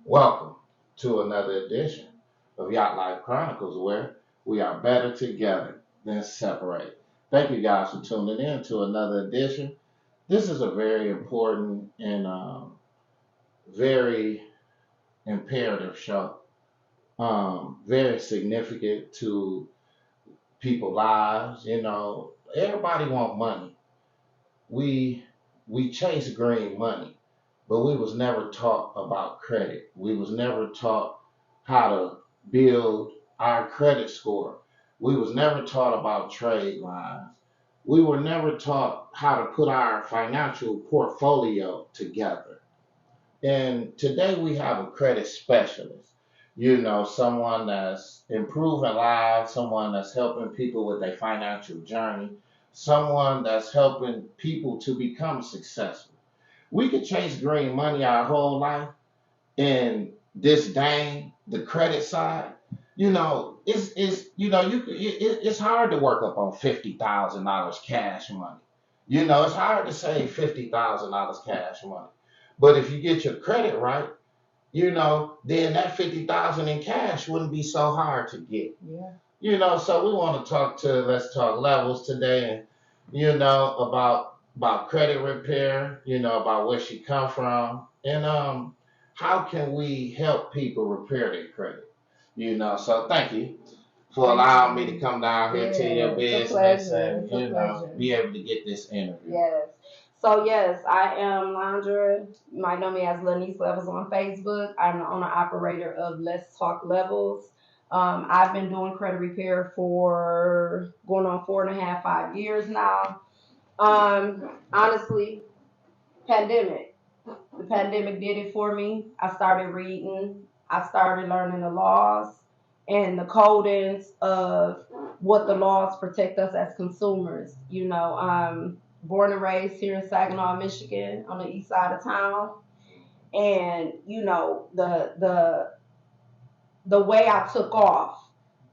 Welcome to another edition of Yacht Life Chronicles, where we are better together than separated. Thank you guys for tuning in to another edition. This is a very important and very imperative show. Very significant to people's lives. Everybody want money. We we chase green money, but we was never taught about credit. We was never taught how to build our credit score. We was never taught about trade lines. We were never taught how to put our financial portfolio together. And today we have a credit specialist. Someone that's improving lives, someone that's helping people with their financial journey, someone that's helping people to become successful. We could chase green money our whole life and disdain the credit side. It's hard to work up on $50,000 cash money. It's hard to save $50,000 cash money. But if you get your credit right, then that 50,000 in cash wouldn't be so hard to get. Yeah. So we want to let's talk levels today, and about credit repair, about where she come from, and how can we help people repair their credit. So thank you for allowing me to come down here to your It's a business pleasure. and It's a pleasure. be able to get this interview. Yes. So yes, I am Landra. You might know me as Lanice Levels on Facebook. I'm the owner operator of Let's Talk Levels. I've been doing credit repair for going on 4.5, 5 years now. Honestly, pandemic. The pandemic did it for me. I started reading. I started learning the laws and the codings of what the laws protect us as consumers. I'm born and raised here in Saginaw, Michigan, on the east side of town, and the way I took off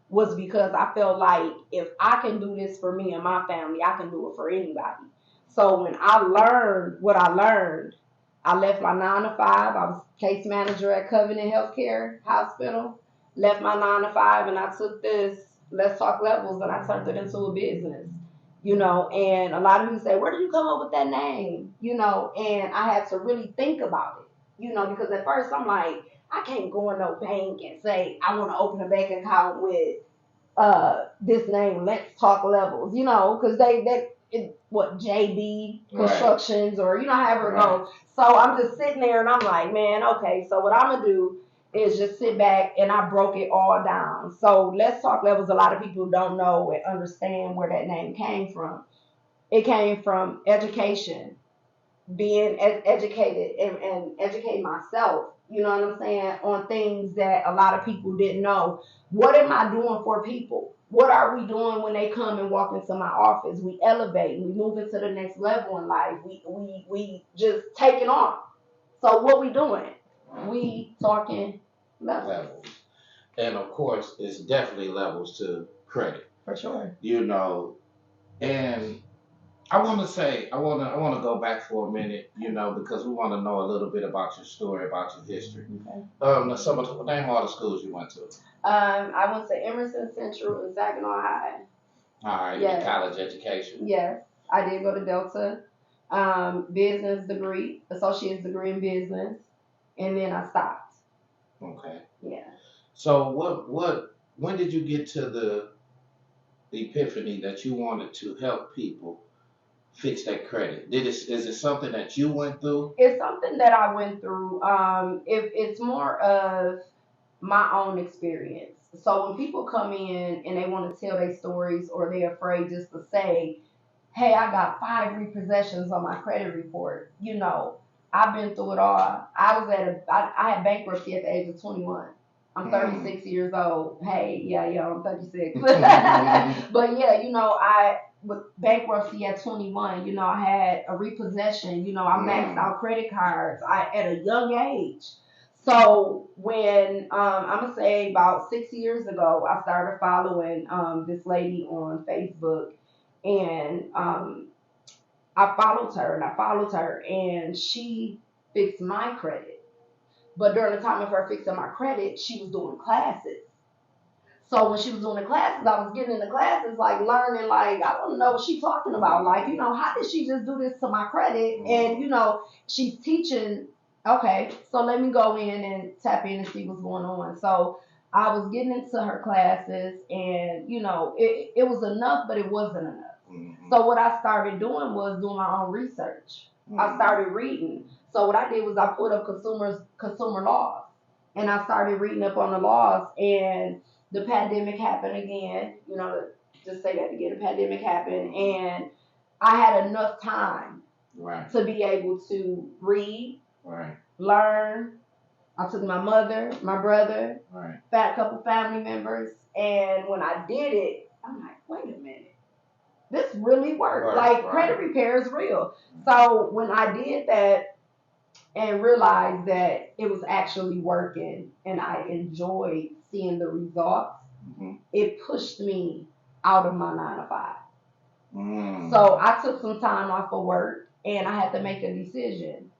was because I felt like if I can do this for me and my family, I can do it for anybody. So when I learned what I learned, I left my 9 to 5. I was case manager at Covenant Healthcare Hospital. Left my 9 to 5 and I took this Let's Talk Levels and I turned it into a business. And a lot of people say, where did you come up with that name? And I had to really think about it, because at first I'm like, I can't go in no bank and say I want to open a bank account with this name, Let's Talk Levels, because what JB Constructions or however it goes. So I'm just sitting there and I'm like, man, okay. So what I'm gonna do is just sit back and I broke it all down. So Let's Talk Levels. A lot of people don't know and understand where that name came from. It came from education, being educated and educate myself, you know what I'm saying, on things that a lot of people didn't know. What am I doing for people? What are we doing when they come and walk into my office? We elevate, we move into the next level in life. We just taking off. So what we doing? We talking levels. And of course, it's definitely levels to credit. For sure. And I want to go back for a minute, because we want to know a little bit about your story, about your history. Okay. Name all the schools you went to. I went to Emerson Central and Saginaw High. All right. Yes. College education. Yes, I did go to Delta. Business degree, associate's degree in business, and then I stopped. Okay. Yeah. So when did you get to the epiphany that you wanted to help people fix that credit? Is it something that you went through? It's something that I went through. It's more of my own experience. So when people come in and they want to tell their stories or they're afraid just to say, hey, I got 5 repossessions on my credit report. I've been through it all. I had bankruptcy at the age of 21. I'm 36 years old. Hey, yeah, I'm 36. But yeah, I with bankruptcy at 21, I had a repossession. I maxed out credit cards. At a young age. So when I'm gonna say about 6 years ago, I started following this lady on Facebook, and I followed her, and she fixed my credit. But during the time of her fixing my credit, she was doing classes. So when she was doing the classes, I was getting in the classes, like learning, like I don't know what she's talking about. Like, you know, how did she just do this to my credit? And, you know, she's teaching, okay, so let me go in and tap in and see what's going on. So I was getting into her classes and, you know, it was enough, but it wasn't enough. Mm-hmm. So what I started doing was doing my own research. Mm-hmm. I started reading. So what I did was I put up consumer laws and I started reading up on the laws, and the pandemic happened again, you know, just say that again, the pandemic happened, and I had enough time to be able to read, learn. I took my mother, my brother, a couple family members, and when I did it, I'm like, wait a minute, this really worked. Like, credit repair is real. So when I did that and realized that it was actually working and I enjoyed seeing the results, it pushed me out of my 9 to 5. So I took some time off of work and I had to make a decision.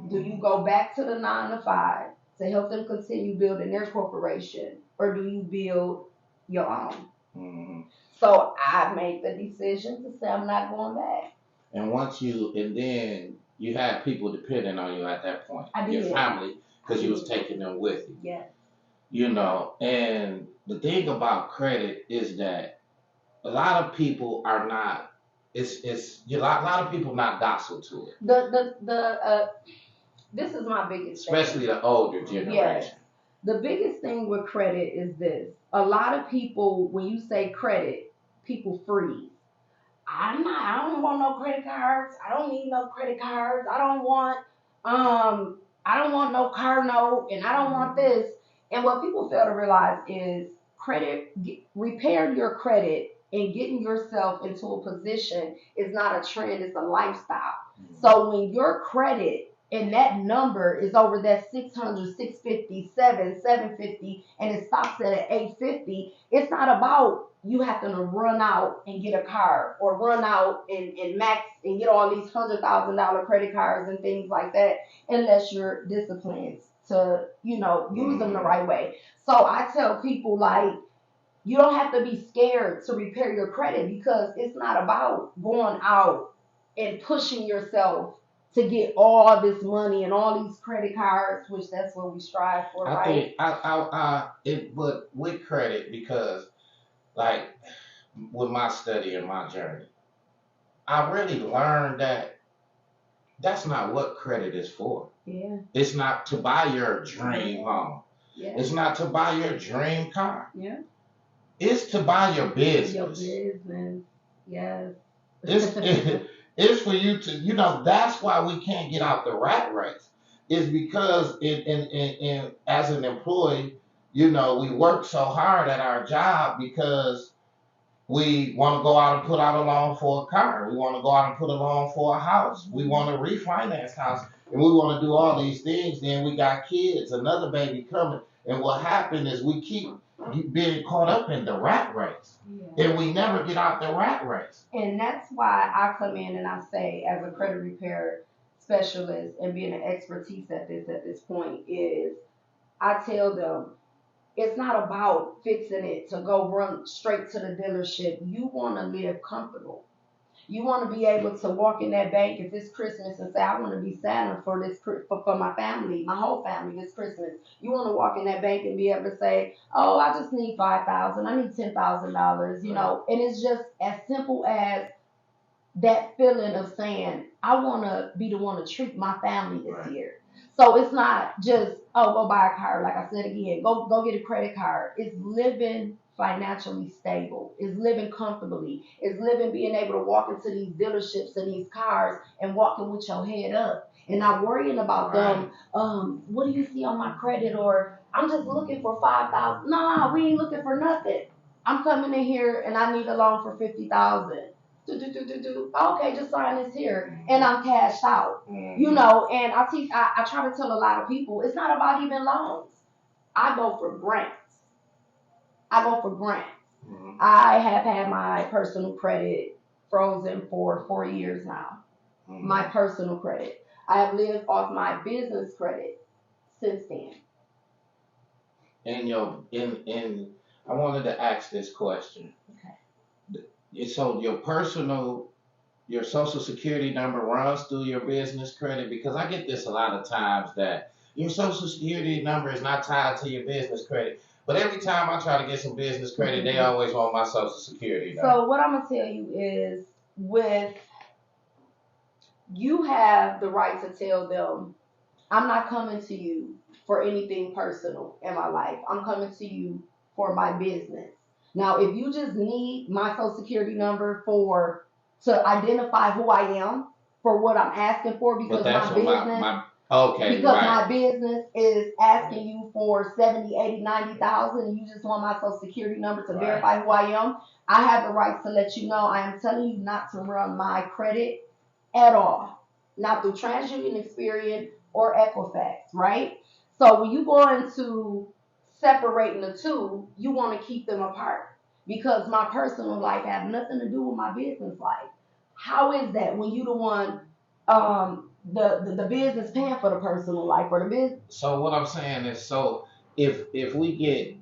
Do you go back to the 9 to 5 to help them continue building their corporation, or do you build your own? So I made the decision to say I'm not going back. And then you had people depending on you at that point. I did. Your family, because you was taking them with you. Yes. You know, and the thing about credit is that a lot of people are not. A lot of people not docile to it. This is my biggest especially thing. The older generation. Yes. The biggest thing with credit is this. A lot of people, when you say credit, people freeze. I don't want no credit cards. I don't need no credit cards. I don't want no car note, and I don't want this. And what people fail to realize is repairing your credit and getting yourself into a position is not a trend, it's a lifestyle. So when your credit and that number is over that 600, 650, 750, and it stops at 850, it's not about you having to run out and get a car or run out and max and get all these $100,000 credit cards and things like that, unless you're disciplined to, you know, use them the right way. So I tell people, like, you don't have to be scared to repair your credit, because it's not about going out and pushing yourself to get all this money and all these credit cards, which that's what we strive for, right? But with credit, because like with my study and my journey, I really learned that that's not what credit is for. Yeah. It's not to buy your dream home. Yeah. It's not to buy your dream car. Yeah. It's to buy your business. Your business. Yes. It's for you to, you know, that's why we can't get out the rat race. Is because as an employee, you know, we work so hard at our job because we want to go out and put out a loan for a car. We want to go out and put a loan for a house. We want to refinance house. And we want to do all these things. Then we got kids, another baby coming. And what happened is we keep being caught up in the rat race. Yeah. And we never get out the rat race. And that's why I come in and I say, as a credit repair specialist and being an expertise at this point, is I tell them, it's not about fixing it to go run straight to the dealership. You want to live comfortable. You want to be able to walk in that bank if it's Christmas and say, I want to be Santa for my family, my whole family this Christmas. You want to walk in that bank and be able to say, oh, I just need $5,000. I need $10,000, you know. And it's just as simple as that feeling of saying, I want to be the one to treat my family this year. So it's not just, oh, go buy a car. Like I said again, go get a credit card. It's living financially stable. It's living comfortably. It's living being able to walk into these dealerships and these cars and walking with your head up and not worrying about them. What do you see on my credit? Or I'm just looking for $5,000. No, we ain't looking for nothing. I'm coming in here and I need a loan for $50,000. Okay, just sign this here, and I'm cashed out. You know, and I try to tell a lot of people, it's not about even loans. I go for grants. I have had my personal credit frozen for 4 years now. My personal credit. I have lived off my business credit since then. In I wanted to ask this question. So your social security number runs through your business credit, because I get this a lot of times that your social security number is not tied to your business credit. But every time I try to get some business credit, they always want my social security number. So what I'm gonna tell you is, with you have the right to tell them, I'm not coming to you for anything personal in my life. I'm coming to you for my business. Now, if you just need my social security number to identify who I am for what I'm asking for, because my business is asking you for 70, 80, 90,000, and you just want my social security number to verify who I am, I have the right to let you know I am telling you not to run my credit at all. Not through TransUnion, Experian, or Equifax, right? So when you go into separating the two, you want to keep them apart, because my personal life has nothing to do with my business life. How is that when you the one, the business paying for the personal life or the business? So what I'm saying is, so if we get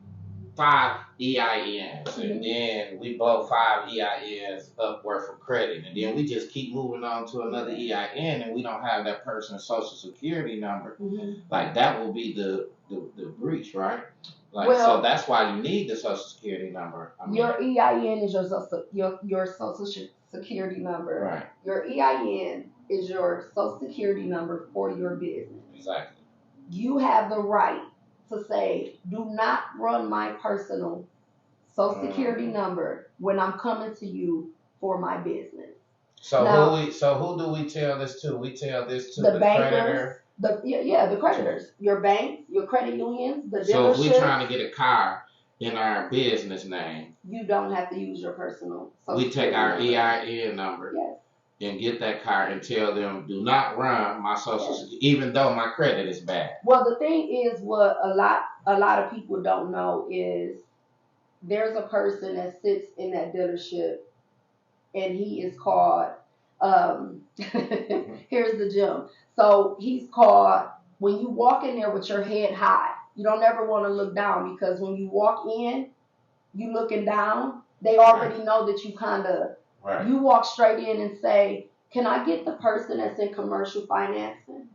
5 EINs and then we blow 5 EINs up worth of credit, and then we just keep moving on to another EIN, and we don't have that person's social security number, like that will be the breach, right? Like, so that's why you need the social security number. Your EIN is your social security number. Right. Your EIN is your social security number for your business. Exactly. You have the right to say, do not run my personal social security number when I'm coming to you for my business. So who do we tell this to? We tell this to the bankers, creditor. The creditors, your banks, your credit unions, the dealerships. So if we're trying to get a car in our business name, you don't have to use your personal social we take our EIN number. Yes. And get that car and tell them, do not run my social security, even though my credit is bad. Well, the thing is, what a lot of people don't know is, there's a person that sits in that dealership, and he is called, here's the gem. So he's called, when you walk in there with your head high, you don't ever want to look down, because when you walk in, you looking down, they already know that you kind of, you walk straight in and say, can I get the person that's in commercial financing?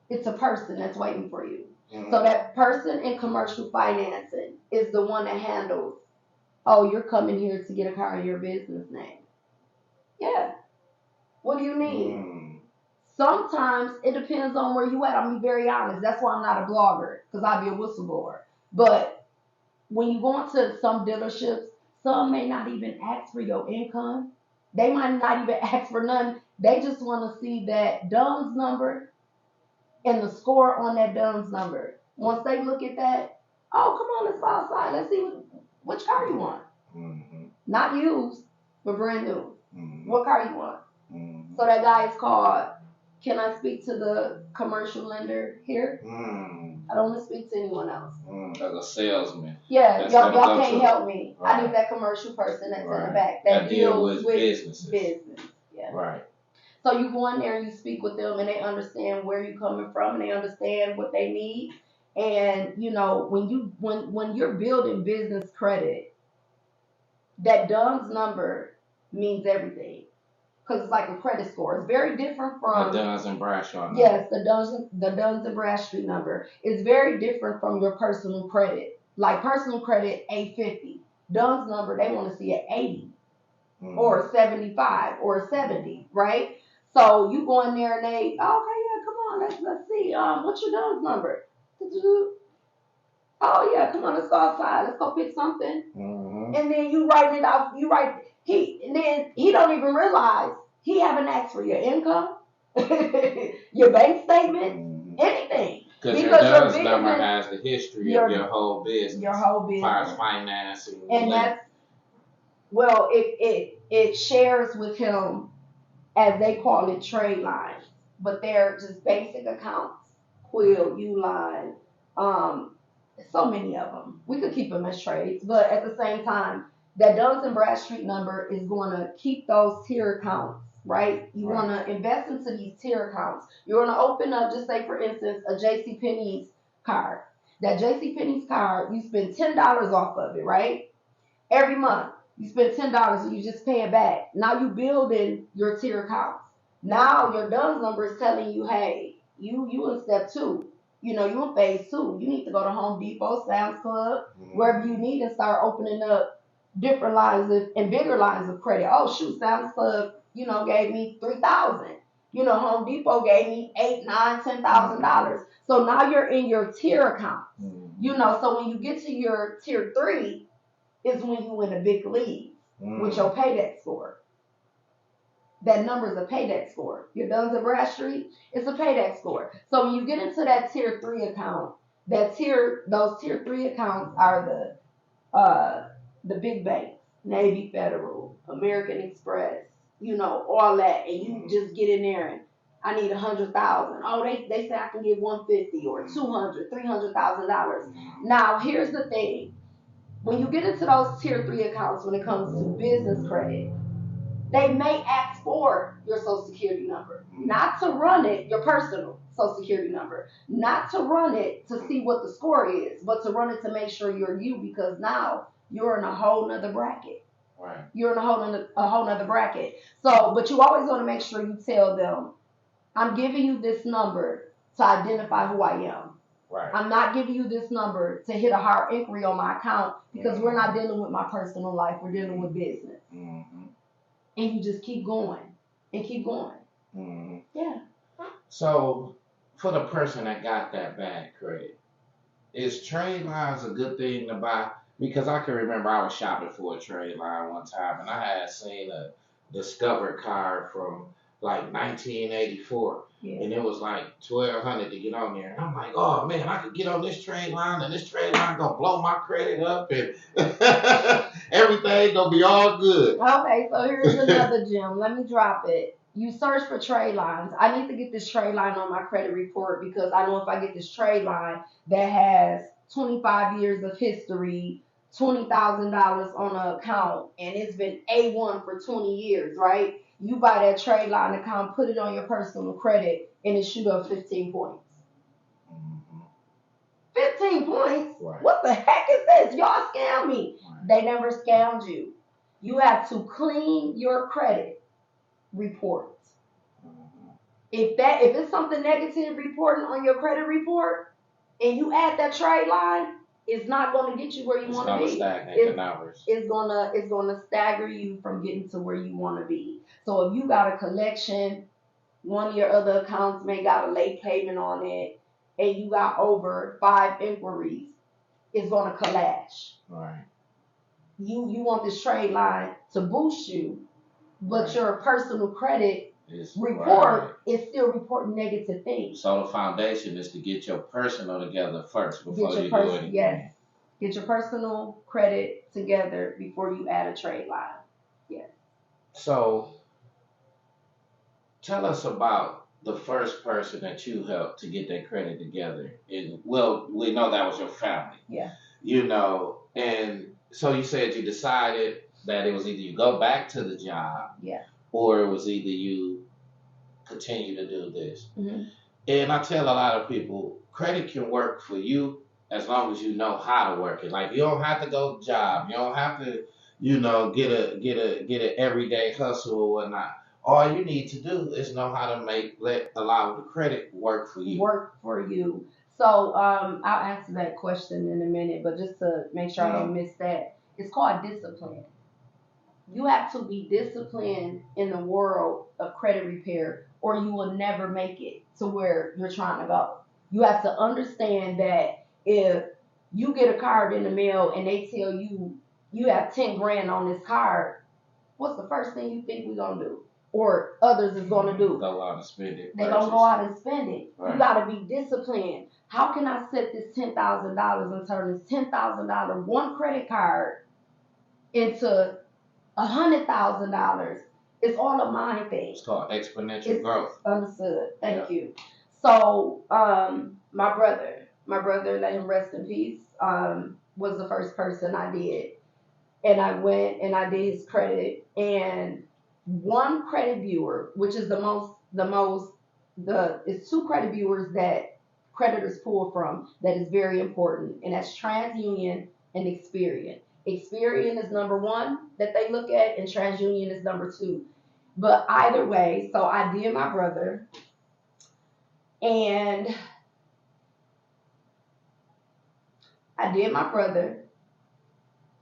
It's a person that's waiting for you. So that person in commercial financing is the one that handles, oh, you're coming here to get a car in your business name. Yeah. What do you need? Sometimes it depends on where you at. I'm gonna be very honest. That's why I'm not a blogger, because I'd be a whistleblower. But when you go into some dealerships, some may not even ask for your income. They might not even ask for none. They just want to see that DUNS number and the score on that DUNS number. Once they look at that, oh, come on, let's go outside. Let's see which car you want. Not used, but brand new. What car you want? So that guy is called, can I speak to the commercial lender here? I don't want to speak to anyone else. As a salesman. Yeah, y'all can't help me. I need that commercial person that's in the back that deals with business. Yeah. Right. So you go in there and you speak with them, and they understand where you're coming from, and they understand what they need. And you know, when you're building business credit, that DUNS number means everything. Because it's like a credit score. It's very different from the Duns and Bradstreet number. Yes, the Duns and Bradstreet number is very different from your personal credit. Like personal credit, 850. Duns number, they want to see an 80 or a 75 or a 70, right? So you go in there and they, oh, okay, yeah, come on, let's see. What's your Duns number? Oh yeah, come on, let's go outside. Let's go pick something. And then you write it out. He don't even realize he haven't asked for your income, your bank statement, anything. Because your DUNS number has the history of your whole business. Your whole business. As far as financing. And that's, well, it shares with him, as they call it, trade lines. But they're just basic accounts. Quill, Uline, so many of them. We could keep them as trades, but at the same time, that Duns and Bradstreet number is going to keep those tier accounts right? You want to invest into these tier accounts. You're going to open up, just say for instance, a J.C. Penney's card. That J.C. Penney's card, you spend $10 off of it, right? Every month, you spend $10 and you just pay it back. Now you building your tier accounts. Now your DUNS number is telling you, hey, you in step 2. You know, you in phase 2. You need to go to Home Depot, Sam's Club, wherever you need, and start opening up different lines and bigger lines of credit. Oh shoot, Sam's Club, gave me $3,000. Home Depot gave me $8, $9, $10,000. So now you're in your tier account. So when you get to your tier 3, is when you win a big league with your paydex score. That number is a paydex score. Your Duns and Bradstreet, it's a paydex score. So when you get into that tier 3 account, those tier 3 accounts are the big banks, Navy Federal, American Express, all that, and you just get in there and I need 100,000. Oh, they say I can get 150 or 200, $300,000. Now here's the thing: when you get into those tier 3 accounts, when it comes to business credit, they may ask for your social security number, not to run it, your personal social security number, not to run it to see what the score is, but to run it to make sure you're you, because now you're in a whole nother bracket. Right. You're in a whole nother bracket. So, but you always want to make sure you tell them, I'm giving you this number to identify who I am. Right. I'm not giving you this number to hit a hard inquiry on my account, because we're not dealing with my personal life. We're dealing with business. And you just keep going and keep going. Yeah. So for the person that got that bad credit, is trade lines a good thing to buy? Because I can remember I was shopping for a trade line one time, and I had seen a Discover card from like 1984. Yeah. And it was like $1,200 to get on there. And I'm like, oh man, I could get on this trade line, and this trade line gonna blow my credit up, and everything gonna be all good. Okay, so here's another gem. Let me drop it. You search for trade lines. I need to get this trade line on my credit report, because I know if I get this trade line that has 25 years of history, $20,000 on an account, and it's been A1 for 20 years, right? You buy that trade line account, put it on your personal credit, and it shoot up 15 points. 15 points? Right. What the heck is this? Y'all scam me. Right. They never scammed you. You have to clean your credit report. If it's something negative reporting on your credit report, and you add that trade line, it's not going to get you where you want to be. It's gonna stagger you from getting to where you want to be. So if you got a collection, one of your other accounts may got a late payment on it, and you got over 5 inquiries, it's gonna collapse. Right. You want this trade line to boost you, but your personal credit report is still reporting negative things. So the foundation is to get your personal together first before you do anything. Yes. Get your personal credit together before you add a trade line. Yes. So tell us about the first person that you helped to get their credit together. Well, we know that was your family. Yeah. And so you said you decided that it was either you go back to the job, yeah, or it was either you continue to do this. And I tell a lot of people, credit can work for you as long as you know how to work it. Like, you don't have to go to job. You don't have to, get an everyday hustle or whatnot. All you need to do is know how to allow the credit work for you. So I'll answer that question in a minute, but just to make sure I don't miss that, it's called discipline. You have to be disciplined in the world of credit repair, or you will never make it to where you're trying to go. You have to understand that if you get a card in the mail and they tell you you have 10 grand on this card, what's the first thing you think we're going to do? Or others is going to do? Go out and spend it. They're going to go out and spend it. Right. You got to be disciplined. How can I set this $10,000 and turn this $10,000 one credit card into $100,000? It's all a mind thing. It's called exponential growth. Understood. Thank you. So, my brother, let him rest in peace, was the first person I did. And I went and I did his credit, and one credit bureau, which is it's two credit bureaus that creditors pull from that is very important, and that's TransUnion and Experian. Experian is number one that they look at, and TransUnion is number two. But either way, so I did my brother, and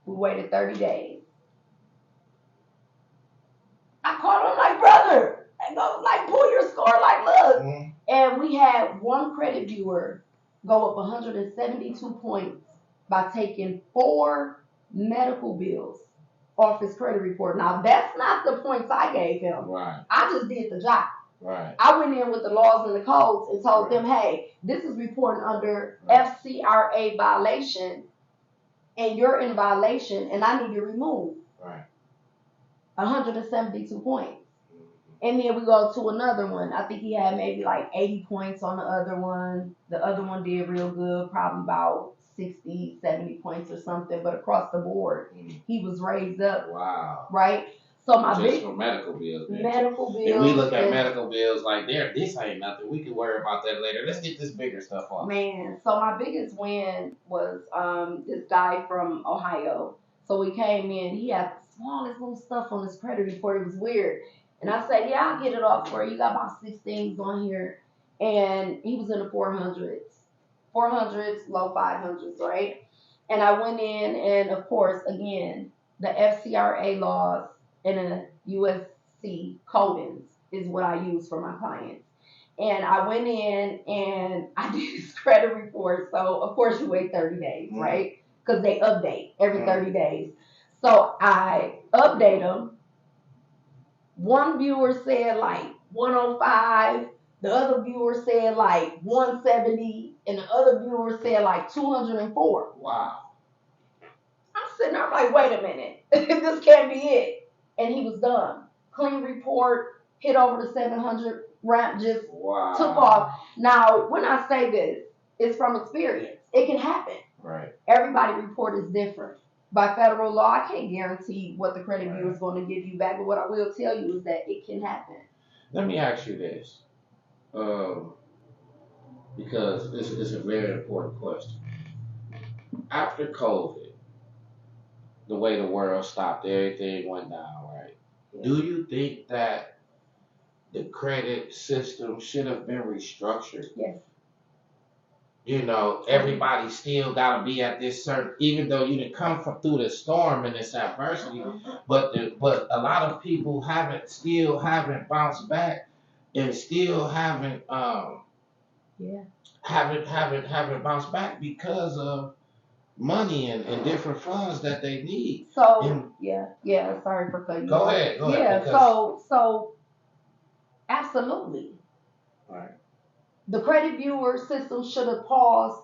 we waited 30 days. I called him like, brother, and I was like, pull your score, like, look. Mm-hmm. And we had one credit bureau go up 172 points by taking 4 medical bills off his credit report. Now, that's not the points I gave him. Right. I just did the job. Right. I went in with the laws and the codes and told them, hey, this is reporting under FCRA violation, and you're in violation, and I need to remove. Right. 172 points. And then we go to another one. I think he had maybe like 80 points on the other one. The other one did real good, probably about 60, 70 points or something. But across the board, he was raised up. Wow. Right? So just for medical bills. Man. Medical bills. And we look at medical bills like, this ain't nothing. We can worry about that later. Let's get this bigger stuff off. Man, so my biggest win was this guy from Ohio. So we came in. He had the smallest little stuff on his credit report. It was weird. And I said, yeah, I'll get it off for you. You got about 6 things on here. And he was in the 400s. 400s, low 500s, right? And I went in, and of course, again, the FCRA laws and the USC codings is what I use for my clients. And I went in and I did his credit report. So, of course, you wait 30 days, right? Because they update every 30 days. So I update them. One viewer said like 105, the other viewer said like 170, and the other viewer said like 204. Wow. I'm sitting there, I'm like, wait a minute, this can't be it. And he was done. Clean report, hit over the 700 ramp, just took off. Now, when I say this, it's from experience. It can happen. Right. Everybody's report is different. By federal law, I can't guarantee what the credit bureau is going to give you back, but what I will tell you is that it can happen. Let me ask you this, because this is a very important question. After COVID, the way the world stopped, everything went down, right? Yeah. Do you think that the credit system should have been restructured? Yes. You know, everybody still got to be at this certain, even though you didn't come through the storm and this adversity, but a lot of people still haven't bounced back, and still haven't bounced back because of money and different funds that they need. So sorry for cutting you off. Go ahead. Yeah, so absolutely. Right. The credit bureau system should have paused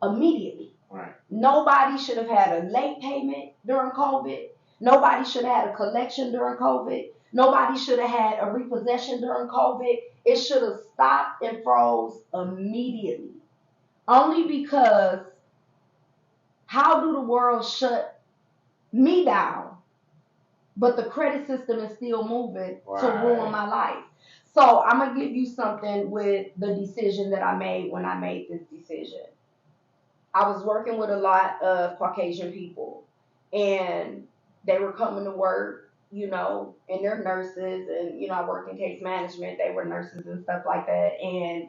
immediately. Right. Nobody should have had a late payment during COVID. Nobody should have had a collection during COVID. Nobody should have had a repossession during COVID. It should have stopped and froze immediately. Only because how do the world shut me down, but the credit system is still moving to ruin my life? So I'm going to give you something with the decision that I made when I made this decision. I was working with a lot of Caucasian people, and they were coming to work, you know, and they're nurses, and, you know, I worked in case management. They were nurses and stuff like that, and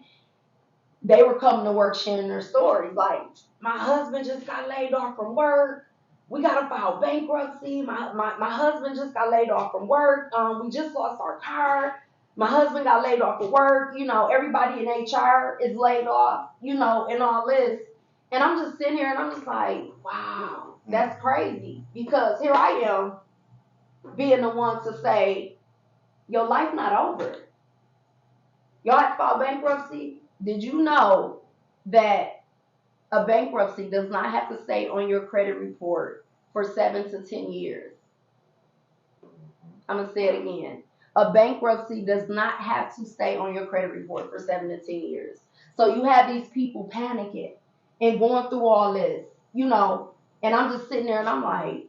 they were coming to work sharing their stories. Like, my husband just got laid off from work. We got to file bankruptcy. My husband just got laid off from work. We just lost our car. My husband got laid off of work. You know, everybody in HR is laid off, you know, and all this. And I'm just sitting here and I'm just like, wow, that's crazy. Because here I am being the one to say, your life not over. Y'all have to file bankruptcy. Did you know that a bankruptcy does not have to stay on your credit report for 7 to 10 years? I'm going to say it again. A bankruptcy does not have to stay on your credit report for 7 to 10 years. So you have these people panicking and going through all this, you know, and I'm just sitting there and I'm like,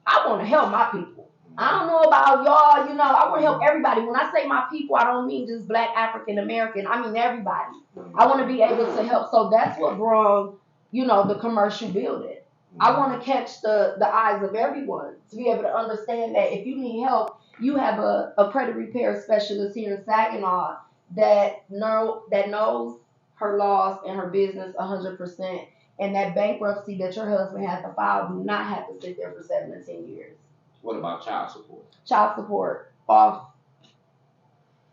I want to help my people. I don't know about y'all, I want to help everybody. When I say my people, I don't mean just Black African American. I mean everybody. I want to be able to help. So that's what brought, the commercial building. I want to catch the eyes of everyone to be able to understand that if you need help, you have a credit repair specialist here in Saginaw that knows her laws and her business 100%. And that bankruptcy that your husband had to file do not have to sit there for 7 to 10 years. What about child support? Child support off.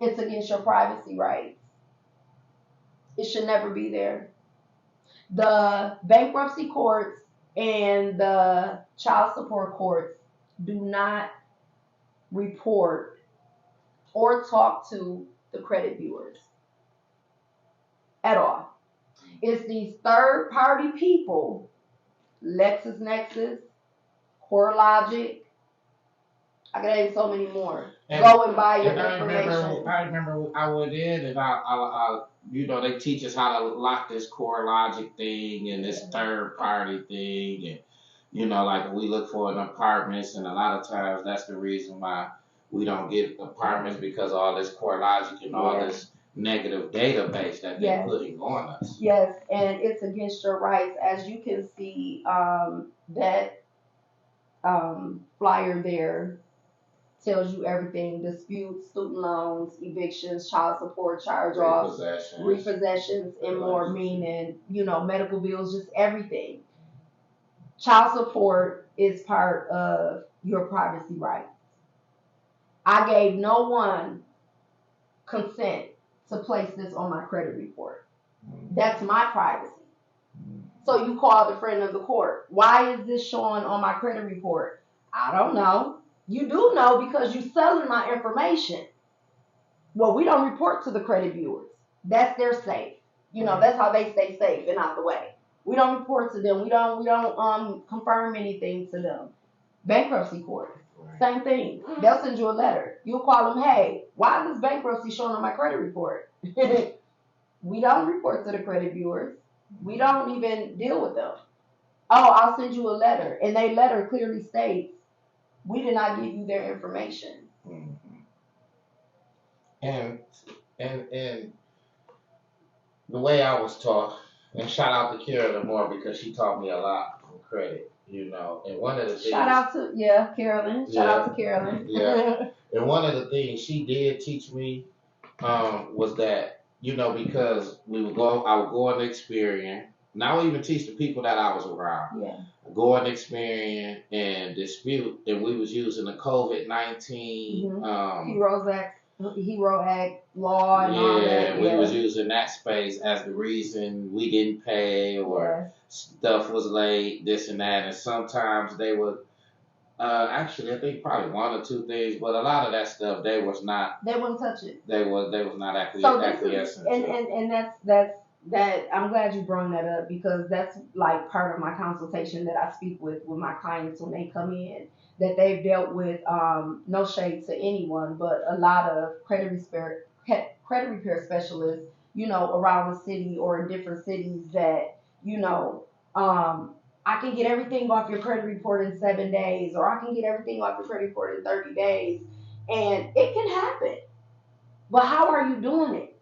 It's against your privacy rights. It should never be there. The bankruptcy courts and the child support courts do not report or talk to the credit bureaus at all. It's these third-party people, LexisNexis, CoreLogic, I can name so many more. Go and buy your information. I remember I went in and I they teach us how to lock this CoreLogic thing and this third party thing, and like we look for an apartments, and a lot of times that's the reason why we don't get apartments, because all this CoreLogic and all this negative database that they're putting on us. Yes, and it's against your rights. As you can see, that flyer there tells you everything: disputes, student loans, evictions, child support, charge-offs, repossessions, and more, meaning, medical bills, just everything. Child support is part of your privacy rights. I gave no one consent to place this on my credit report. That's my privacy. So you called a friend of the court. Why is this showing on my credit report? I don't know. You do know because you're selling my information. Well, we don't report to the credit bureaus. That's their safe. That's how they stay safe and out the way. We don't report to them. We don't confirm anything to them. Bankruptcy court, same thing. They'll send you a letter. You'll call them, hey, why is this bankruptcy showing on my credit report? We don't report to the credit bureaus. We don't even deal with them. Oh, I'll send you a letter. And their letter clearly states, we did not give you their information. Mm-hmm. And the way I was taught, and shout out to Carolyn Moore because she taught me a lot on credit, and one of the things. Shout out to Carolyn. Shout out to Carolyn. And one of the things she did teach me was that, because I would go on experience. And I would even teach the people that I was around. Yeah. Go on experience and dispute, and we was using the COVID-19 Hero Act law and all that. We was using that space as the reason we didn't pay or stuff was late, this and that. And sometimes they would, actually, I think probably one or two things, but a lot of that stuff they wouldn't touch it. They was not acquiescent. And that's I'm glad you brought that up, because that's like part of my consultation that I speak with my clients when they come in, that they've dealt with, no shade to anyone, but a lot of credit repair specialists, around the city or in different cities that, I can get everything off your credit report in 7 days, or I can get everything off your credit report in 30 days. And it can happen. But how are you doing it?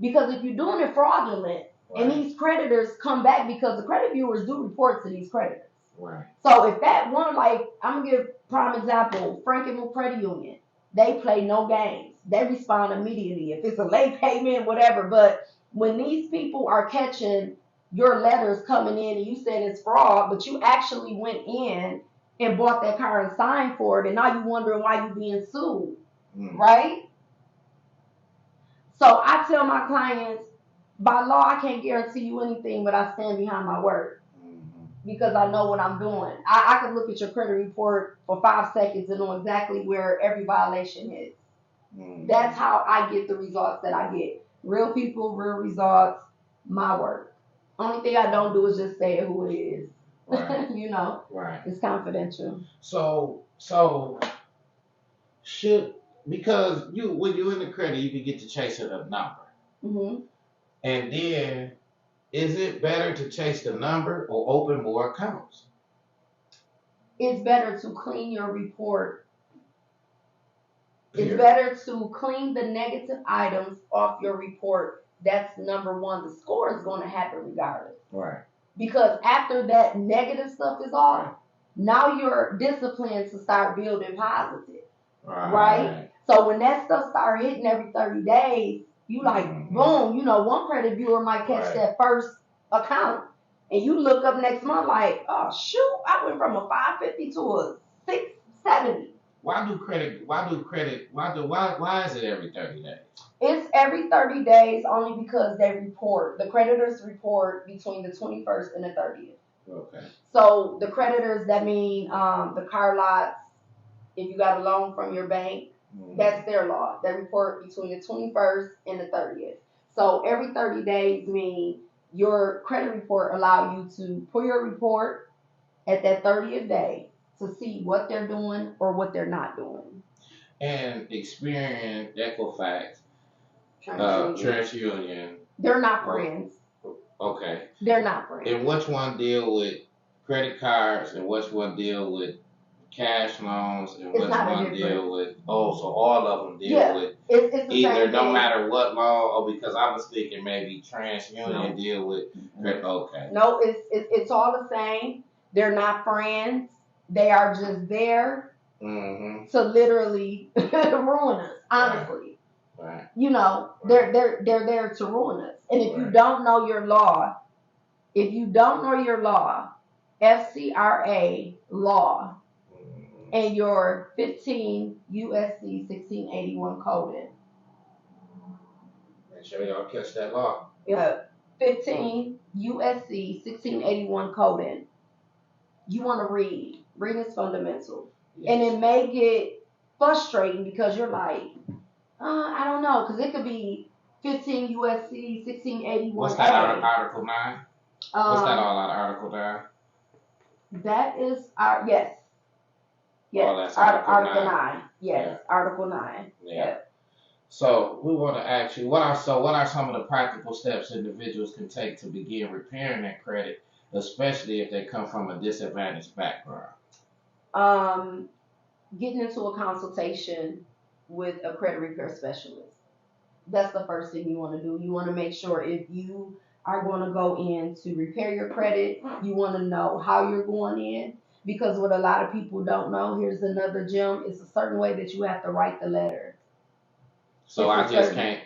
Because if you're doing it fraudulent, and these creditors come back, because the credit bureaus do report to these creditors. Right. So if that one, like, I'm going to give prime example, Frankenmuth Credit Union, they play no games. They respond immediately. If it's a late payment, whatever. But when these people are catching your letters coming in and you said it's fraud, but you actually went in and bought that car and signed for it, and now you're wondering why you're being sued, right? So I tell my clients, by law, I can't guarantee you anything, but I stand behind my word. Because I know what I'm doing. I could look at your credit report for 5 seconds and know exactly where every violation is. That's how I get the results that I get. Real people, real results, my work. Only thing I don't do is just say who it is. Right. Right. It's confidential. So because when you're in the credit, you can get to chasing a number. Mm-hmm. And then, is it better to chase the number or open more accounts? It's better to clean your report It's better to clean the negative items off your report. That's number one. The score is going to happen regardless. Right. Because after that negative stuff is off, now you're disciplined to start building positive. Right? So when that stuff start hitting every 30 days, you like, boom, you know, one credit bureau might catch that first account. And you look up next month like, oh, shoot, I went from a 550 to a 670. Why is it every 30 days? It's every 30 days only because they report. The creditors report between the 21st and the 30th. Okay. So the creditors, that mean the car lots, if you got a loan from your bank, that's their law. They report between the 21st and the 30th. So every 30 days mean your credit report allow you to pull your report at that 30th day to see what they're doing or what they're not doing. And Experian, Equifax, TransUnion. They're not friends. Okay. They're not friends. And which one deal with credit cards and which one deal with cash loans and which one deal with, so all of them deal with it's either no matter what law, or because I was thinking maybe TransUnion deal with credit. Okay. No, it's all the same. They're not friends. They are just there to literally ruin us, honestly. Right. You know, they're there to ruin us. And if you don't know your law, FCRA law, and your 15 USC 1681 coding. Make sure y'all catch that law. Yeah, 15 USC 1681 coding. You want to read. Reading is fundamental. Yes. And it may get frustrating because you're like, I don't know, because it could be 15 USC 1681. What's that out of Article 9? What's that all out of Article 9? That is our, yes. Yes, oh, that's Article 9. Yes, yeah. Article 9. Yeah. So we want to ask you, what are some of the practical steps individuals can take to begin repairing their credit, especially if they come from a disadvantaged background? Getting into a consultation with a credit repair specialist. That's the first thing you want to do. You want to make sure if you are going to go in to repair your credit, you want to know how you're going in. Because what a lot of people don't know, here's another gem, it's a certain way that you have to write the letter. So I just can't,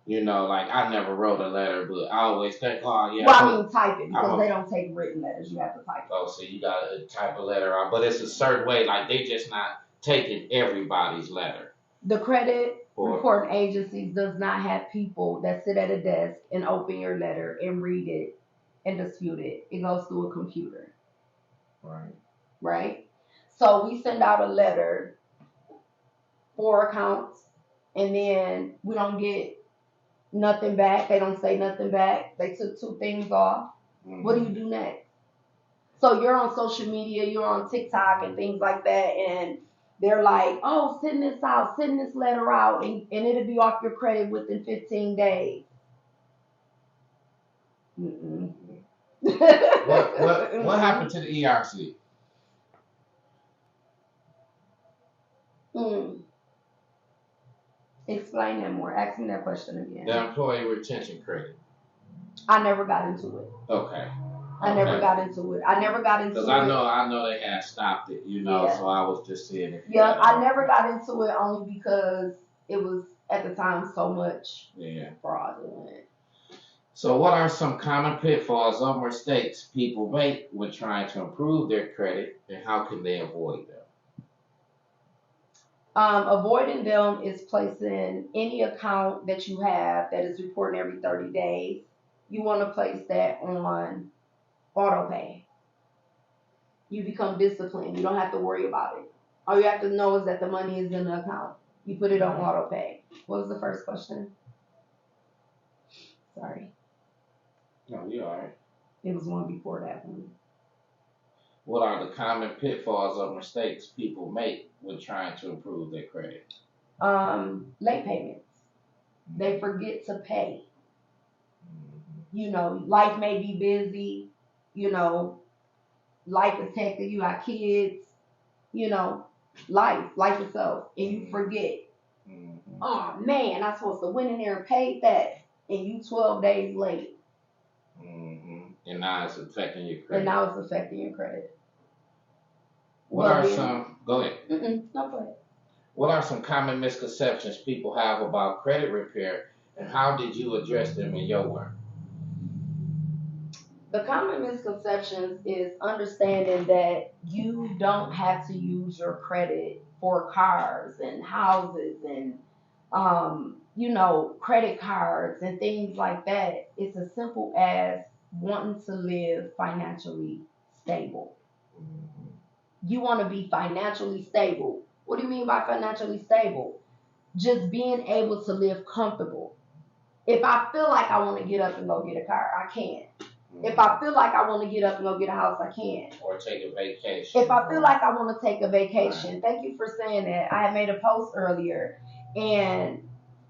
like I never wrote a letter, but I always think, Well, I mean type it because they don't take written letters. You have to type it. Oh, so you got to type a letter out. But it's a certain way, like they just not taking everybody's letter. The credit reporting agencies does not have people that sit at a desk and open your letter and read it and dispute it. It goes through a computer. Right? So we send out a letter, 4 accounts, and then we don't get nothing back. They don't say nothing back. They took 2 things off. What do you do next? So you're on social media, you're on TikTok and things like that, and they're like, oh, send this out, send this letter out, and it'll be off your credit within 15 days. What happened to the ERC? Explain that more. Ask me that question again. The employee retention credit. I never got into it. Okay. I never got into it. Because I know they had stopped it, so I was just seeing it. Yeah, I never got into it only because it was, at the time, so much fraudulent. So what are some common pitfalls or mistakes people make when trying to improve their credit, and how can they avoid them? Avoiding them is placing any account that you have that is reporting every 30 days. You want to place that on auto pay. You become disciplined. You don't have to worry about it. All you have to know is that the money is in the account. You put it on auto pay. What was the first question? Sorry. No, you're all right. It was one before that one. What are the common pitfalls or mistakes people make when trying to improve their credit? Late payments. They forget to pay. Life may be busy. Life is hectic. You got kids. Life itself, and you forget. Mm-hmm. Oh man, I'm supposed to went in there and paid that, and you 12 days late. Mm-hmm. And now it's affecting your And credit. now it's affecting your credit. What are some? Go ahead. No, go ahead. What are some common misconceptions people have about credit repair, and how did you address them in your work? The common misconceptions is understanding that you don't have to use your credit for cars and houses and credit cards and things like that. It's as simple as wanting to live financially stable. Mm-hmm. You want to be financially stable. What do you mean by financially stable? Just being able to live comfortable. If I feel like I want to get up and go get a car, I can. If I feel like I want to get up and go get a house, I can. Or take a vacation. If I feel like I want to take a vacation, right. Thank you for saying that. I had made a post earlier, and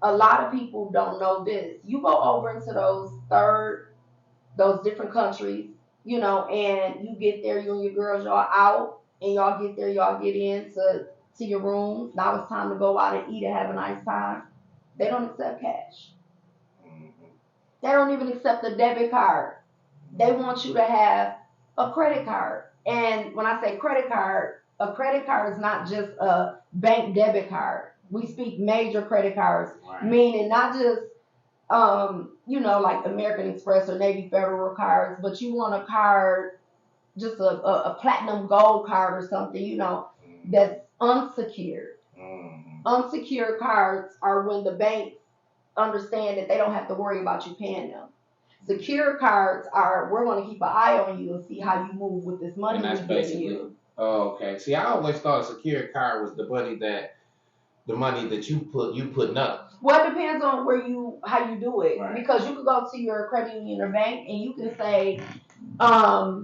a lot of people don't know this. You go over into those different countries, and you get there, you and your girls, y'all out, and y'all get there, y'all get into your rooms. Now it's time to go out and eat and have a nice time. They don't accept cash. Mm-hmm. They don't even accept a debit card. They want you to have a credit card. And when I say credit card, a credit card is not just a bank debit card. We speak major credit cards, right. Meaning not just like American Express or Navy Federal cards, but you want a card, just a platinum gold card or something, that's unsecured. Mm-hmm. Unsecured cards are when the banks understand that they don't have to worry about you paying them. Secure cards are, we're going to keep an eye on you and see how you move with this money. And that's basically you. Oh, okay. See, I always thought a secure card was the money that you putting up. Well, it depends on how you do it. Right. Because you could go to your credit union or bank and you can say, I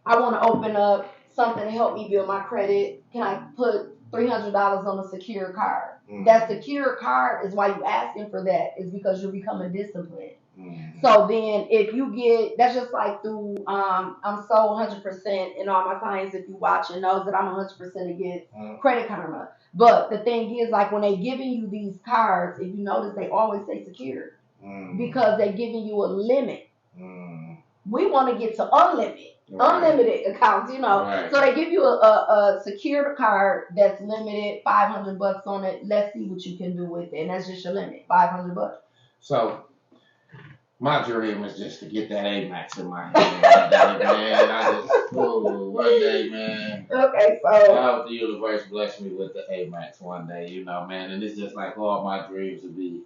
want to open up something to help me build my credit. Can I put $300 on a secure card? Mm-hmm. That secure card is why you asking for that, is because you're becoming disciplined. Mm-hmm. So then if you get, that's just like through, I'm so 100%, and all my clients, if you watching, knows that I'm 100% against Credit Karma. But the thing is, like when they giving you these cards, if you notice, they always say secure. Mm-hmm. Because they're giving you a limit. Mm-hmm. We want to get to unlimited. Right. Unlimited accounts, Right. So they give you a secured card that's limited, $500 on it. Let's see what you can do with it. And that's just your limit, $500. So my dream is just to get that Amex in my hand one day, man. One day, man. Okay, so I hope the universe bless me with the Amex one day, man. And it's just like all my dreams would be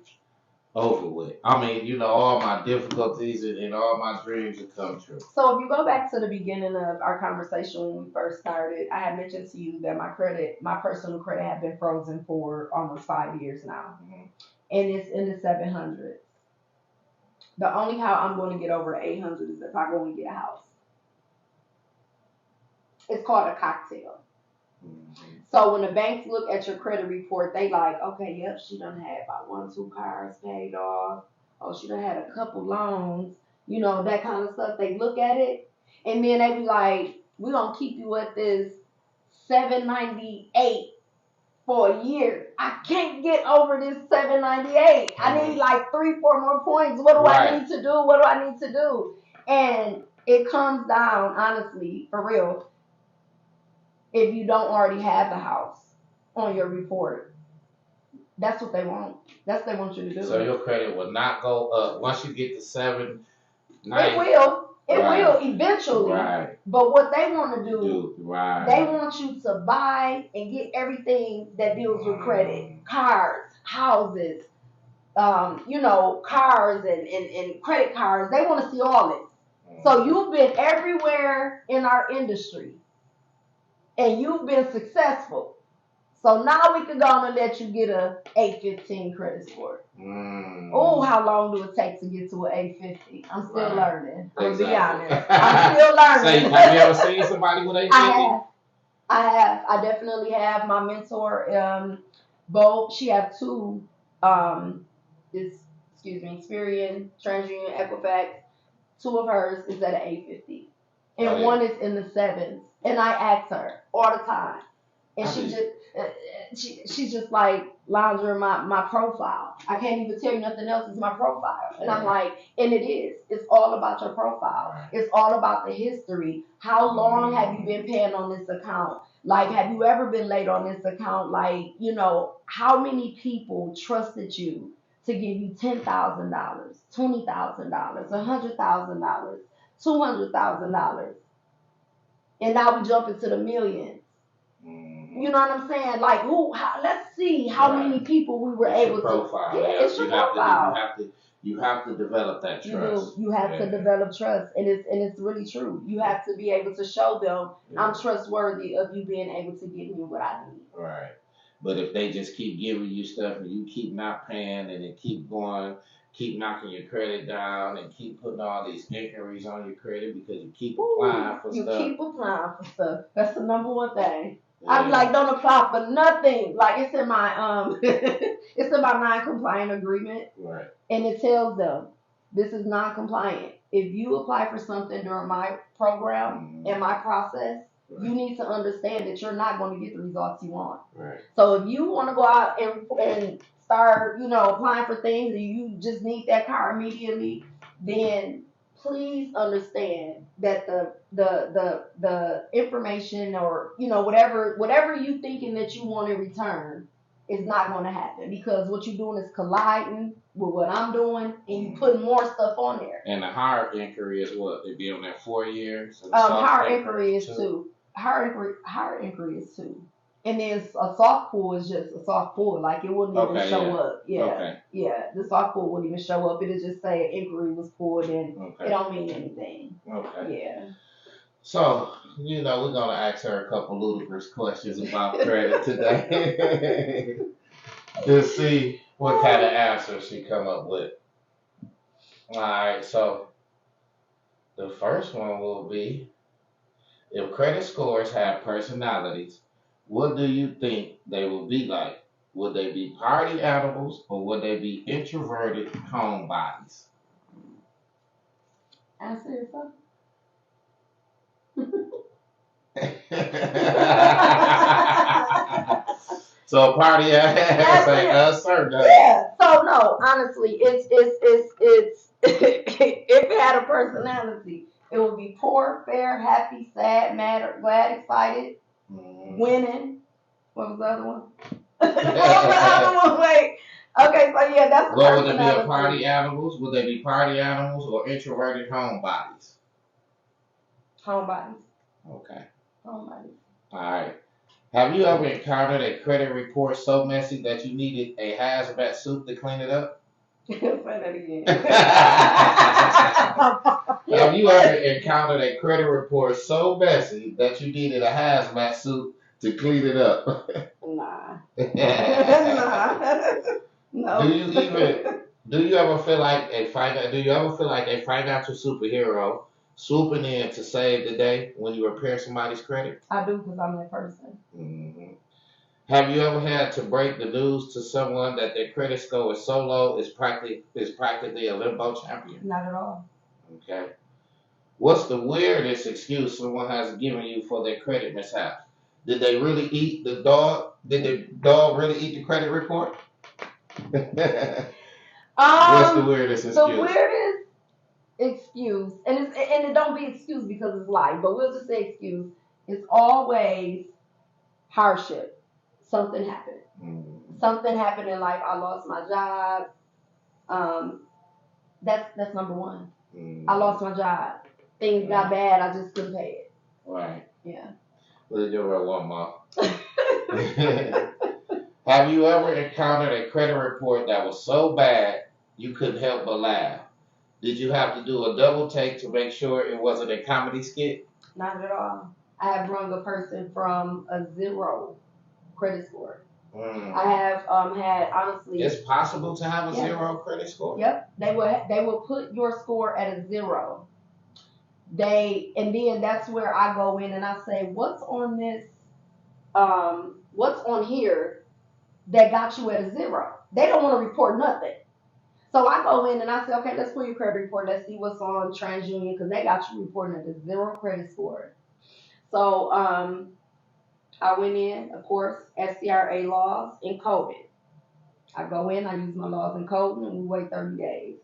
over with. I mean, all my difficulties and all my dreams have come true. So if you go back to the beginning of our conversation when we first started, I had mentioned to you that my personal credit had been frozen for almost 5 years now. Mm-hmm. And it's in the 700s. The only how I'm going to get over 800 is if I go and get a house. It's called a cocktail. Mm-hmm. So when the banks look at your credit report, they like, okay, yep, she done had about 1-2 cars paid off. Oh, she done had a couple loans, that kind of stuff. They look at it, and then they be like, we're going to keep you at this 798 for a year. I can't get over this 798. Mm-hmm. I need like 3-4 more points. What do I need to do? What do I need to do? And it comes down, honestly, for real, if you don't already have the house on your report. That's what they want. That's what they want you to do. So your credit will not go up once you get to 7. It will. It will eventually. Right. But what they want to do, they want you to buy and get everything that deals with credit. Cars, houses, cars and credit cards. They want to see all this. So you've been everywhere in our industry. And you've been successful. So now we can go on and let you get a 815 credit score. Oh, how long do it take to get to an 850? I'm still learning. I'm be honest. I'm still learning. So have you ever seen somebody with 850? I have. I definitely have. My mentor, both. She have 2. Experian, TransUnion, Equifax. 2 of hers is at an 850, and one is in the 7s. And I ask her all the time, and I she just just she's just like laundering my profile. I can't even tell you nothing else is my profile. And I'm right, like, and it is. It's all about your profile. right. It's all about the history. How long have you been paying on this account? Like, have you ever been late on this account? Like, how many people trusted you to give you $10,000, $20,000, $100,000, $200,000, and now we jump into the millions. You know what I'm saying? Like, let's see how many Right. people we were It's able your profile. to. Yeah, Yeah, it's your you have to do. profile. You have to develop that You do. trust. You have to Yeah, develop trust, and it's really true. You have to be able to show them I'm yeah. trustworthy of you being able to give me what I need. Right. But if they just keep giving you stuff and you keep not paying and then keep going, keep knocking your credit down and keep putting all these inquiries on your credit because you keep applying for You stuff. keep applying for stuff. That's the number one thing. I'm Yeah. like, don't apply for nothing. Like it's in my it's in my non-compliant agreement, Right. and it tells them this is non-compliant. If you apply for something during my program and my process, Right. you need to understand that you're not going to get the results you want. Right. So if you want to go out and start, applying for things and you just need that car immediately, then please understand that the information or whatever you thinking that you want in return is not going to happen, because what you're doing is colliding with what I'm doing and you putting more stuff on there. And the higher inquiry is what? They be on that 4 years? Higher inquiry is two. Higher inquiry is two. And then a soft pull is just a soft pull. Like, it wouldn't even show up. Yeah. Okay. Yeah. The soft pull wouldn't even show up. It'll just say inquiry was pulled and Okay. it don't mean anything. Okay. Yeah. So, we're going to ask her a couple ludicrous questions about credit today to see what kind of answer she come up with. All right, so the first one will be, if credit scores have personalities, what do you think they will be like? Would they be party animals or would they be introverted homebodies? Answer yourself. So party animals, yeah. So no, honestly, it's if it had a personality, it would be poor, fair, happy, sad, mad, or glad, excited, winning. What was the other one? What was the other one? Wait. Okay, so yeah, that's the What would they be? personality. Party animals? Would they be party animals or introverted homebodies? Homebodies. Okay. Homebodies. All right. Have you ever encountered a credit report so messy that you needed a hazmat suit to clean it up? Say that again. Have you ever encountered a credit report so messy that you needed a hazmat suit to clean it up? Nah. Nah. No. Do you ever feel like a financial superhero swooping in to save the day when you repair somebody's credit? I do, because I'm that person. Mm-hmm. Have you ever had to break the news to someone that their credit score is so low it's practically a limbo champion? Not at all. Okay. What's the weirdest excuse someone has given you for their credit mishap? Did they really eat the dog? Did the dog really eat the credit report? What's the weirdest excuse? The weirdest excuse, and it don't be excuse because it's life, but we'll just say excuse. It's always hardship. Something happened. Something happened in life. I lost my job. That's number one. I lost my job. Things got bad. I just couldn't pay it. Right. Yeah. Well, you're one more. Have you ever encountered a credit report that was so bad you couldn't help but laugh? Did you have to do a double take to make sure it wasn't a comedy skit? Not at all. I have run a person from a 0 credit score. I have had, honestly. It's possible to have a 0 credit score? Yep. They will put your score at a 0. And then that's where I go in and I say, what's on this? What's on here that got you at a 0? They don't want to report nothing. So I go in and I say, okay, let's pull your credit report. Let's see what's on TransUnion, because they got you reporting at a 0 credit score. So I went in, of course, SCRA laws and coded. I go in, I use my laws and coding, and we wait 30 days.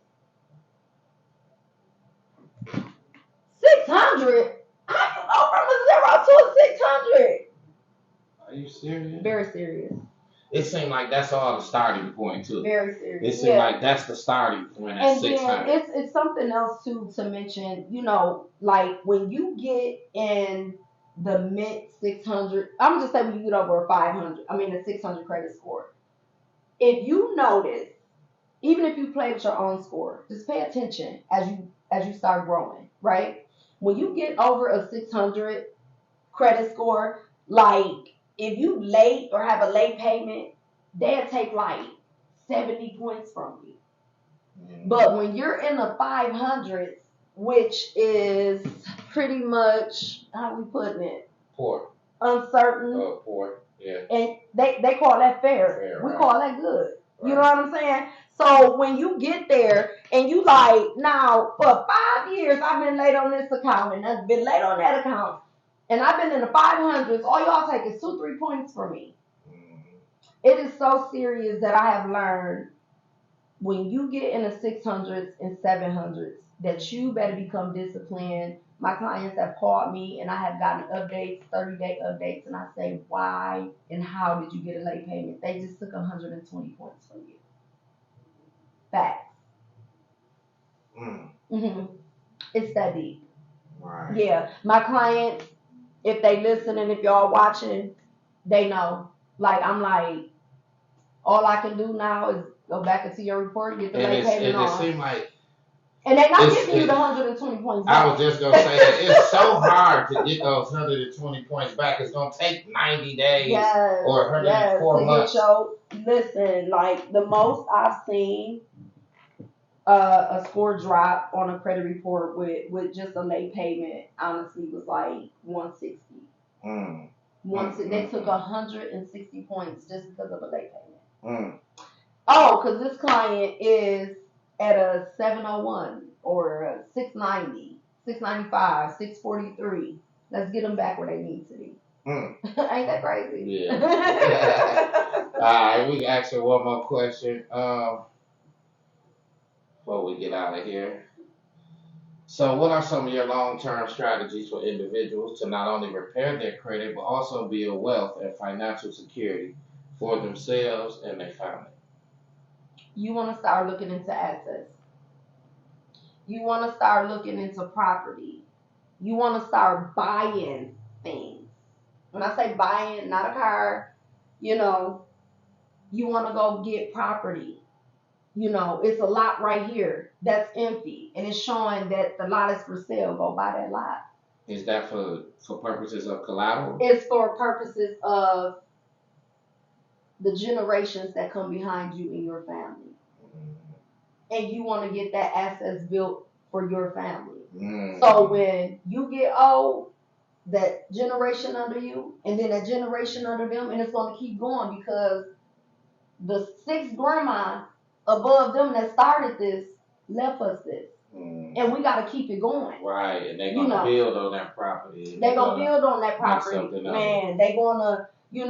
600? How you go from a zero to a 600? Are you serious? Very serious. It seemed like that's all the starting point too. Very serious. It seemed like that's the starting point at And 600. then it's something else too to mention. You know, like when you get in the mid 600, I'm just saying when you get over a 500, I mean a 600 credit score. If you notice, even if you play with your own score, just pay attention as you start growing, right? When you get over a 600 credit score, like if you late or have a late payment, they'll take like 70 points from you. But when you're in the 500s, which is pretty much, how we putting it? Poor. Uncertain. Poor, yeah. And they call that fair. We call that good. Right. You know what I'm saying? So when you get there and you like, now for 5 years I've been late on this account and I've been late on that account and I've been in the 500s, all y'all take is 2-3 points from me. It is so serious that I have learned when you get in the 600s and 700s that you better become disciplined. My clients have called me and I have gotten updates, 30-day updates, and I say, why and how did you get a late payment? They just took 120 points from you. Facts. Mm-hmm. It's that deep. Right. Yeah. My clients, if they listen and if y'all watching, they know. Like, I'm like, all I can do now is go back into your report and get the late payment off. It seemed like, and they're not giving you the 120 points back. I was just going to say that it's so hard to get those 120 points back. It's going to take 90 days or 104 months. Listen, like the most I've seen a score drop on a credit report with just a late payment, honestly, was like 160. They took 160 points just because of a late payment. Oh, because this client is at a 701 or a 690, 695, 643. Let's get them back where they need to be. Ain't that crazy? Yeah. All right, we can ask her one more question before we get out of here. So what are some of your long-term strategies for individuals to not only repair their credit, but also build wealth and financial security for themselves and their family? You want to start looking into assets. You want to start looking into property. You want to start buying things. When I say buying, not a car, you know, you want to go get property. You know, it's a lot right here that's empty and it's showing that the lot is for sale. Go buy that lot. Is that for purposes of collateral? It's for purposes of the generations that come behind you and your family. And you want to get that assets built for your family. So when you get old, that generation under you, and then that generation under them, and it's going to keep going because the 6th grandma above them that started this left us this. And we got to keep it going. Right, and they're going to build on that property. They're going to build on that property. Man, they're going to, you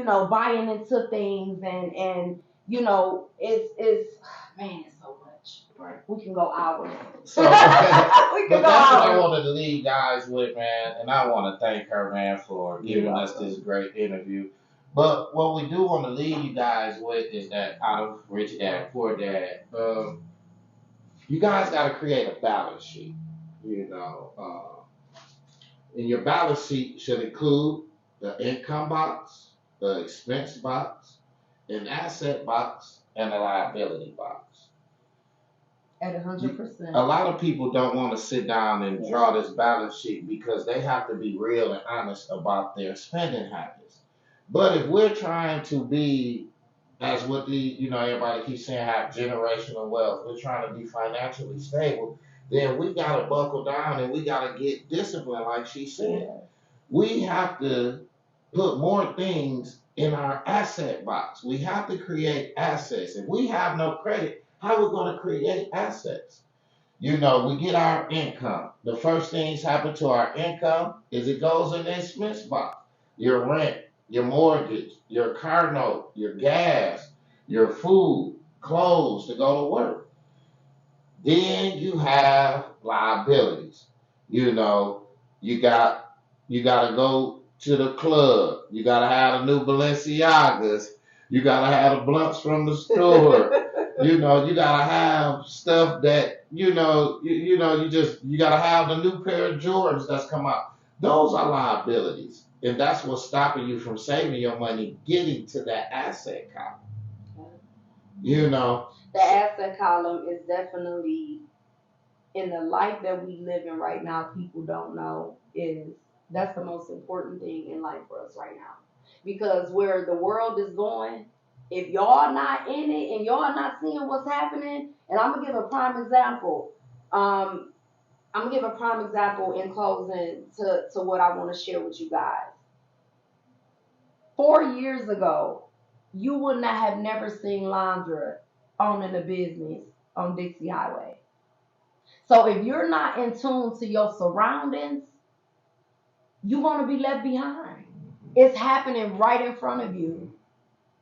know, buying into things and you know, it's man, it's so much. Right. We can go hours. So, but that's what I wanted to leave guys with, man. And I want to thank her, man, for giving us this great interview. But what we do want to leave you guys with is that out of Rich Dad, Poor Dad, you guys got to create a balance sheet. You know, and your balance sheet should include the income box, the expense box, an asset box, and a liability box. At 100%. A lot of people don't want to sit down and draw this balance sheet because they have to be real and honest about their spending habits. But if we're trying to be, as what everybody keeps saying, have generational wealth, we're trying to be financially stable, then we got to buckle down and we got to get disciplined, like she said. We have to put more things in our asset box. We have to create assets. If we have no credit, how are we going to create assets? You know, we get our income. The first things happen to our income is it goes in the expense box. your rent, your mortgage, your car note, your gas, your food, clothes to go to work. Then you have liabilities. You know, you got you gotta go to the club. You gotta have the new Balenciagas. You gotta have the blunts from the store. You know, you gotta have stuff that you gotta have the new pair of Jordans that's come out. Those are liabilities, and that's what's stopping you from saving your money, getting to that asset column. You know, the asset column is definitely in the life that we live in right now. People don't know is that's the most important thing in life for us right now, because where the world is going, if y'all not in it and y'all not seeing what's happening, and I'm gonna give a prime example. I'm gonna give a prime example in closing to what I want to share with you guys. 4 years ago, you would not have never seen Londra owning a business on Dixie Highway. So if you're not in tune to your surroundings, you're going to be left behind. It's happening right in front of you.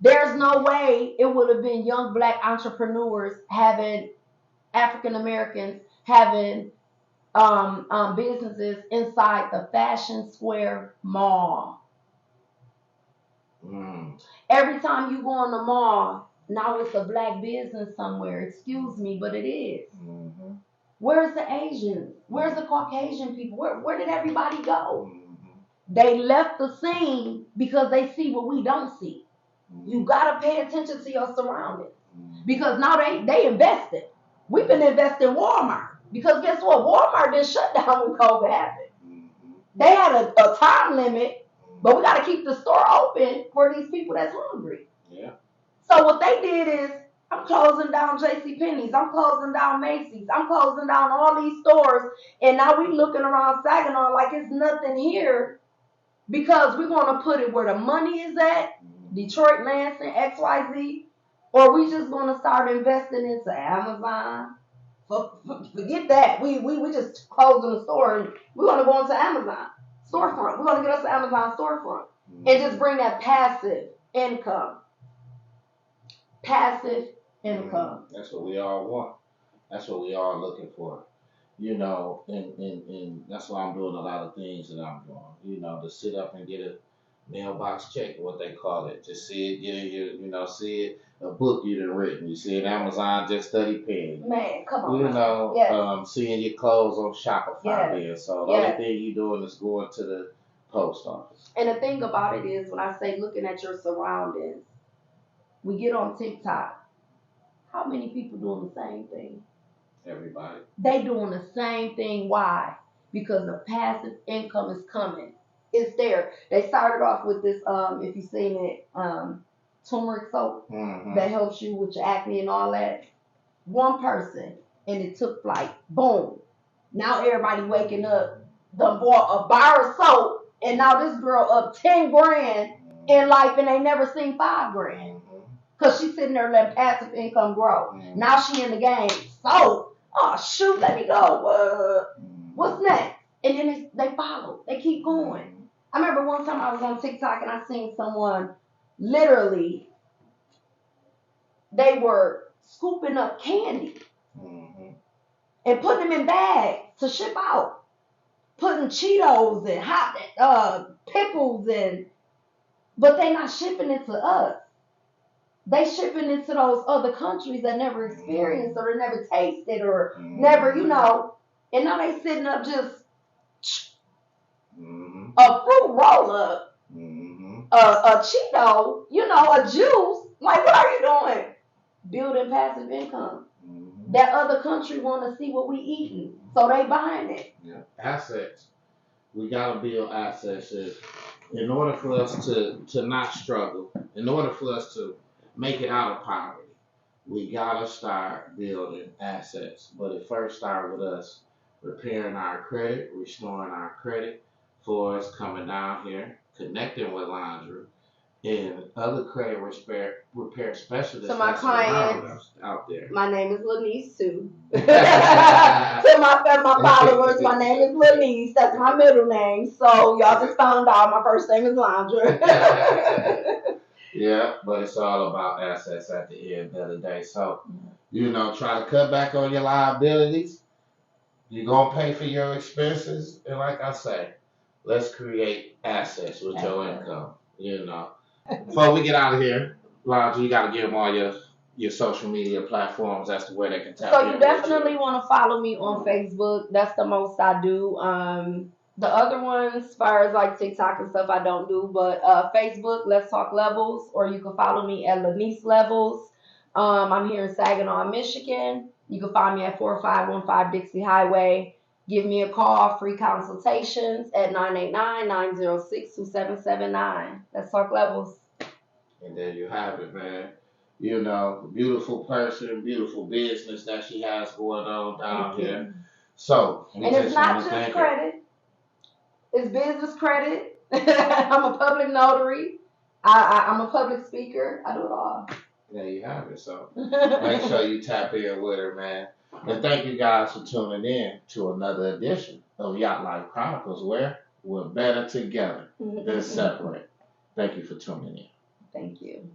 There's no way it would have been young black entrepreneurs having African Americans having businesses inside the Fashion Square Mall. Every time you go in the mall, now it's a black business somewhere. Excuse me, but it is. Where's the Asians? Where's the Caucasian people? Where did everybody go? They left the scene because they see what we don't see. You gotta pay attention to your surroundings, because now they invested. We've been investing in Walmart, because guess what? Walmart didn't shut down when COVID happened. They had a time limit, but we gotta keep the store open for these people that's hungry. Yeah. So what they did is, I'm closing down JCPenney's, I'm closing down Macy's, I'm closing down all these stores, and now we looking around Saginaw like it's nothing here, because we want to put it where the money is at, Detroit, Lansing, XYZ, or we just going to start investing into Amazon. Forget that. We just closing the store and we're going to go into Amazon storefront. We're going to get us an Amazon storefront and just bring that passive income. Passive income. That's what we all want. That's what we all looking for. You know, and that's why I'm doing a lot of things that I'm doing. You know, to sit up and get a mailbox check, what they call it. Just see it, see it, a book you done written. You see it Amazon, just study pen. Man, come on. You know, yes. Seeing your clothes on Shopify. Yes. So the only thing you doing is going to the post office. And the thing about it is, when I say looking at your surroundings, we get on TikTok. How many people doing the same thing? Everybody. They doing the same thing. Why? Because the passive income is coming. It's there. They started off with this, if you've seen it, turmeric soap that helps you with your acne and all that. One person, and it took like, boom. Now everybody waking up, done bought a bar of soap, and now this girl up 10 grand in life, and they never seen 5 grand. Because she's sitting there letting passive income grow. Now she in the game. So, oh shoot, let me go. What's next? And then they follow. They keep going. I remember one time I was on TikTok and I seen someone literally, they were scooping up candy and putting them in bags to ship out. Putting Cheetos and hot pickles in, but they not shipping it to us. They shipping it to those other countries that never experienced or never tasted or never, and now they sitting up just a fruit roll up, a Cheeto, a juice. Like, what are you doing? Building passive income. That other country want to see what we eating, so they buying it. Yeah. Assets. We gotta build assets. In order for us to not struggle, in order for us to make it out of poverty, we gotta start building assets. But it first starts with us repairing our credit, restoring our credit, for us coming down here, connecting with Londra and other credit repair specialists to my clients out there. My name is Lanice too. To tell my followers, my name is Lenise. That's my middle name. So y'all just found out my first name is Landra. Yeah, but it's all about assets at the end of the day. So, try to cut back on your liabilities. You're going to pay for your expenses. And like I say, let's create assets with your income, Before we get out of here, Lonzo, you got to give them all your social media platforms as to where they can tap in. So you definitely want to follow me on Facebook. That's the most I do. The other ones, as far as like TikTok and stuff, I don't do. But Facebook, Let's Talk Levels, or you can follow me at Lenise Levels. I'm here in Saginaw, Michigan. You can find me at 4515 Dixie Highway. Give me a call, free consultations at 989-906-2779. Let's Talk Levels. And there you have it, man. Beautiful person, beautiful business that she has going on down here. So, and it's not just credit. It's business credit. I'm a public notary. I'm a public speaker. I do it all. There you have it. So make sure you tap in with her, man. And thank you guys for tuning in to another edition of Yacht Life Chronicles, where we're better together than separate. Thank you for tuning in. Thank you.